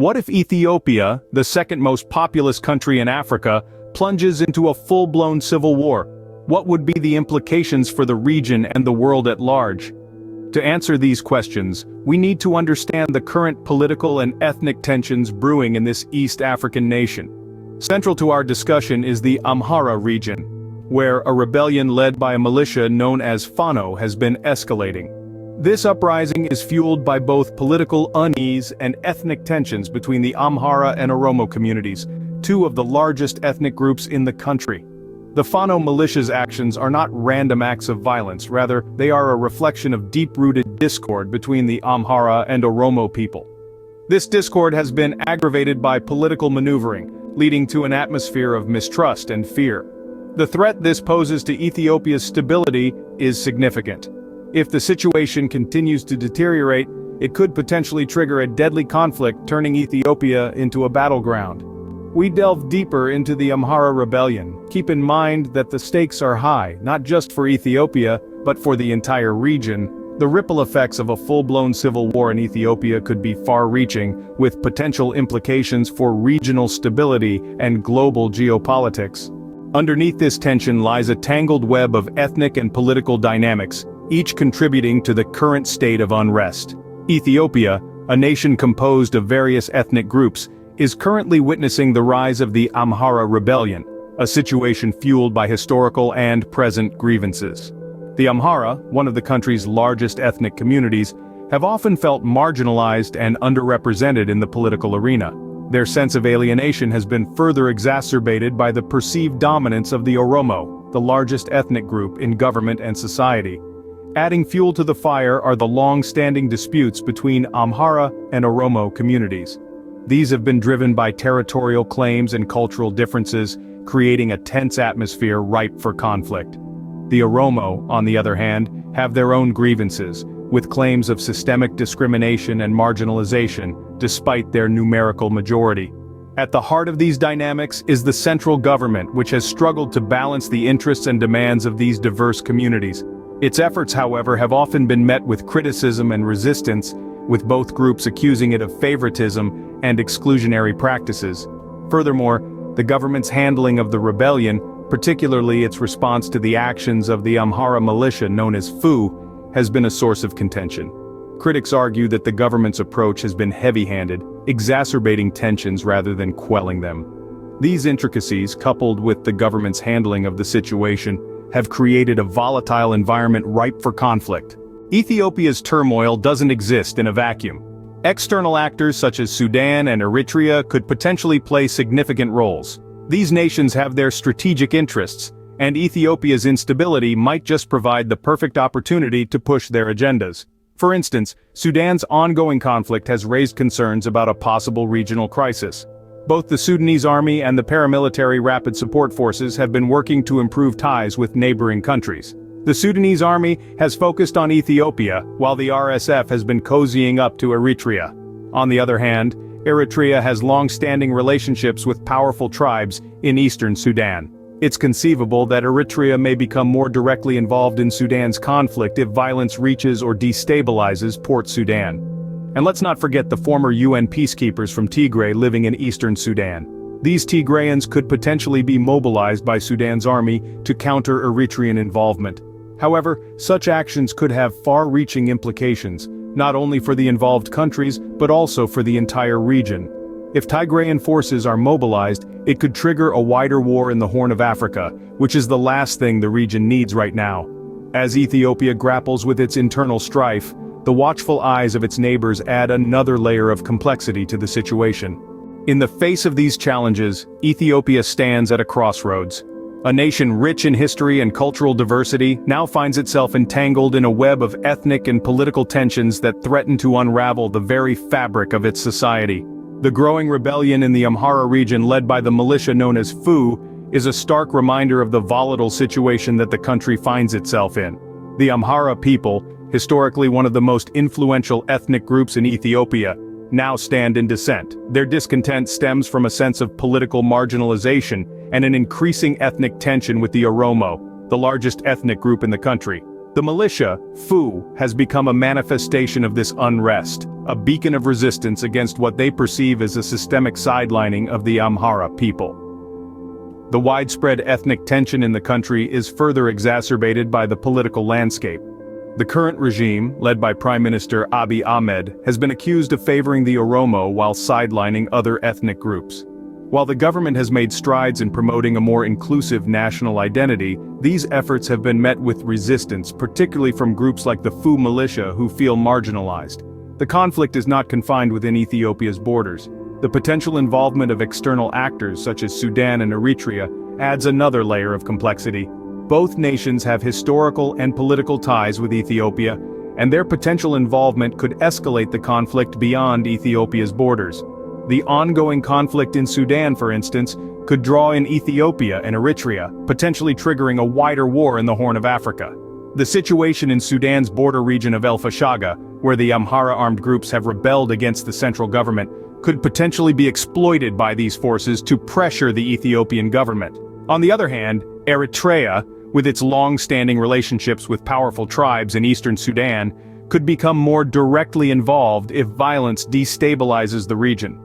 What if Ethiopia, the second most populous country in Africa, plunges into a full-blown civil war? What would be the implications for the region and the world at large? To answer these questions, we need to understand the current political and ethnic tensions brewing in this East African nation. Central to our discussion is the Amhara region, where a rebellion led by a militia known as Fano has been escalating. This uprising is fueled by both political unease and ethnic tensions between the Amhara and Oromo communities, two of the largest ethnic groups in the country. The Fano militia's actions are not random acts of violence, rather, they are a reflection of deep-rooted discord between the Amhara and Oromo people. This discord has been aggravated by political maneuvering, leading to an atmosphere of mistrust and fear. The threat this poses to Ethiopia's stability is significant. If the situation continues to deteriorate, it could potentially trigger a deadly conflict, turning Ethiopia into a battleground. We delve deeper into the Amhara rebellion. Keep in mind that the stakes are high, not just for Ethiopia, but for the entire region. The ripple effects of a full-blown civil war in Ethiopia could be far-reaching, with potential implications for regional stability and global geopolitics. Underneath this tension lies a tangled web of ethnic and political dynamics, each contributing to the current state of unrest. Ethiopia, a nation composed of various ethnic groups, is currently witnessing the rise of the Amhara rebellion, a situation fueled by historical and present grievances. The Amhara, one of the country's largest ethnic communities, have often felt marginalized and underrepresented in the political arena. Their sense of alienation has been further exacerbated by the perceived dominance of the Oromo, the largest ethnic group in government and society. Adding fuel to the fire are the long-standing disputes between Amhara and Oromo communities. These have been driven by territorial claims and cultural differences, creating a tense atmosphere ripe for conflict. The Oromo, on the other hand, have their own grievances, with claims of systemic discrimination and marginalization, despite their numerical majority. At the heart of these dynamics is the central government, which has struggled to balance the interests and demands of these diverse communities. Its efforts, however, have often been met with criticism and resistance, with both groups accusing it of favoritism and exclusionary practices. Furthermore, the government's handling of the rebellion, particularly its response to the actions of the Amhara militia known as FU, has been a source of contention. Critics argue that the government's approach has been heavy-handed, exacerbating tensions rather than quelling them. These intricacies, coupled with the government's handling of the situation, have created a volatile environment ripe for conflict. Ethiopia's turmoil doesn't exist in a vacuum. External actors such as Sudan and Eritrea could potentially play significant roles. These nations have their strategic interests, and Ethiopia's instability might just provide the perfect opportunity to push their agendas. For instance, Sudan's ongoing conflict has raised concerns about a possible regional crisis. Both the Sudanese army and the paramilitary Rapid Support Forces have been working to improve ties with neighboring countries. The Sudanese army has focused on Ethiopia, while the RSF has been cozying up to Eritrea. On the other hand, Eritrea has long-standing relationships with powerful tribes in eastern Sudan. It's conceivable that Eritrea may become more directly involved in Sudan's conflict if violence reaches or destabilizes Port Sudan. And let's not forget the former UN peacekeepers from Tigray living in eastern Sudan. These Tigrayans could potentially be mobilized by Sudan's army to counter Eritrean involvement. However, such actions could have far-reaching implications, not only for the involved countries, but also for the entire region. If Tigrayan forces are mobilized, it could trigger a wider war in the Horn of Africa, which is the last thing the region needs right now. As Ethiopia grapples with its internal strife, the watchful eyes of its neighbors add another layer of complexity to the situation. In the face of these challenges, Ethiopia stands at a crossroads. A nation rich in history and cultural diversity now finds itself entangled in a web of ethnic and political tensions that threaten to unravel the very fabric of its society. The growing rebellion in the Amhara region led by the militia known as FU is a stark reminder of the volatile situation that the country finds itself in. The Amhara people, historically one of the most influential ethnic groups in Ethiopia, now stand in dissent. Their discontent stems from a sense of political marginalization and an increasing ethnic tension with the Oromo, the largest ethnic group in the country. The militia, FU, has become a manifestation of this unrest, a beacon of resistance against what they perceive as a systemic sidelining of the Amhara people. The widespread ethnic tension in the country is further exacerbated by the political landscape. The current regime, led by Prime Minister Abiy Ahmed, has been accused of favoring the Oromo while sidelining other ethnic groups. While the government has made strides in promoting a more inclusive national identity, these efforts have been met with resistance, particularly from groups like the FU militia who feel marginalized. The conflict is not confined within Ethiopia's borders. The potential involvement of external actors such as Sudan and Eritrea adds another layer of complexity. Both nations have historical and political ties with Ethiopia, and their potential involvement could escalate the conflict beyond Ethiopia's borders. The ongoing conflict in Sudan, for instance, could draw in Ethiopia and Eritrea, potentially triggering a wider war in the Horn of Africa. The situation in Sudan's border region of El Fashaga, where the Amhara armed groups have rebelled against the central government, could potentially be exploited by these forces to pressure the Ethiopian government. On the other hand, Eritrea, with its long-standing relationships with powerful tribes in eastern Sudan, could become more directly involved if violence destabilizes the region.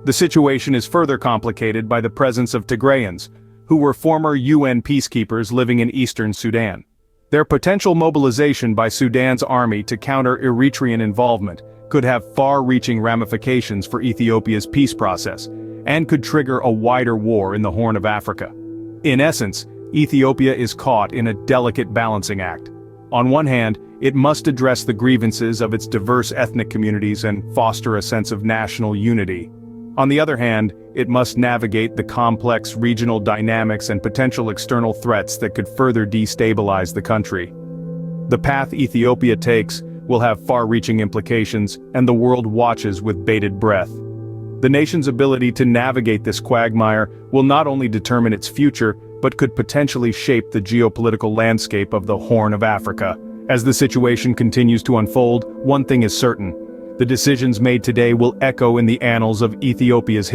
The situation is further complicated by the presence of Tigrayans, who were former UN peacekeepers living in eastern Sudan. Their potential mobilization by Sudan's army to counter Eritrean involvement could have far-reaching ramifications for Ethiopia's peace process, and could trigger a wider war in the Horn of Africa. In essence, Ethiopia is caught in a delicate balancing act. On one hand, it must address the grievances of its diverse ethnic communities and foster a sense of national unity. On the other hand, it must navigate the complex regional dynamics and potential external threats that could further destabilize the country. The path Ethiopia takes will have far-reaching implications, and the world watches with bated breath. The nation's ability to navigate this quagmire will not only determine its future, but could potentially shape the geopolitical landscape of the Horn of Africa. As the situation continues to unfold, one thing is certain: the decisions made today will echo in the annals of Ethiopia's history.